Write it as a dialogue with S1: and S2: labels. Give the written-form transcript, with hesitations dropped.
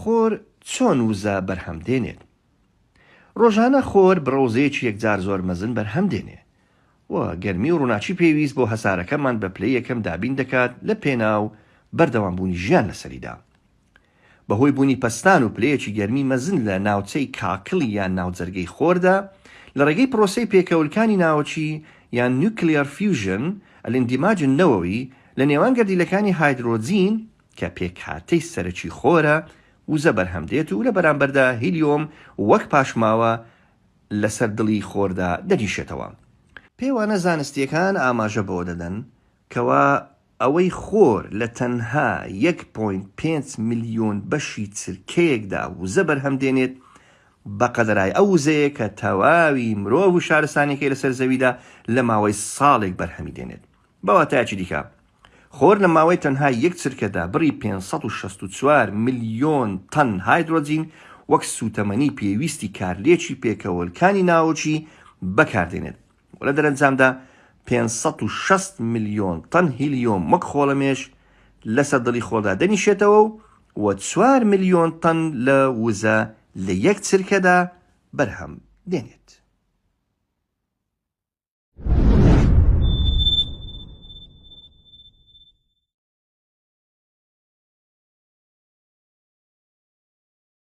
S1: خۆر چۆن وزە بەرهەم دێنێت؟ ڕۆژانە خۆر برۆزەیەکی یەکجار زۆر مەزن بەرهەم دێنێ و گەرمی و ڕووناچی پێویست بۆ هەسارەکەمان بە پلەی یەکەم دابین دەکات لە پێناو بەردەوامبوونی ژیان لەسەریدا. بەهۆی بوونی پەستان و پلەیەکی گەرمی مەزن لە ناوچەی کاکڵی یان ناوجەرگەی خۆردا لە ڕێگەی پرۆسەی پێکەوەلکانی ناوچی یان نیوکلیر فیوژن ئەلێندیماجی نەوەوی لە نێوان گەردیلەکانی هایدرۆجین کە پێکهاتەی سەرەکی خۆرە وزە بەرهەم دێت و لە بەرامبەردا هیلیۆم وەک پاشماوە لەسەر دڵی خۆردا دەریشێتەوە. پێوانە زانستیەکان ئاماژە بۆ دەدەن کەوا ئەوەی خۆر لە تەنها 1.5 ملیۆن بەشی چرکەیەکدا وزە بەرهەم دێنێت بە قەدەرای ئەو وزەیە کە تەواوی مرۆڤ و شارستانێکی لەسەر زەویدا لە ماوەی ساڵێک بەرهەمی دێنێت. بەواتایەکی دیکە خۆر لە ماوەی تەنها یەک چرکەدا بڕی 564 ملیۆن تەن هایدرۆجین وەک سوتەمەنی پێویستی کارلێکی پێکەوەلکانی ناوچی بەکاردێنێت و لە دەرەنجامدا 560 ملیۆن تەن هیلیۆم وەک خۆڵەمێش لەسەر دڵی خۆردا دەنیشێتەوە و 4 ملیۆن تەن لە وزە لە یەک چرکەدا بەرهەم دێنێت.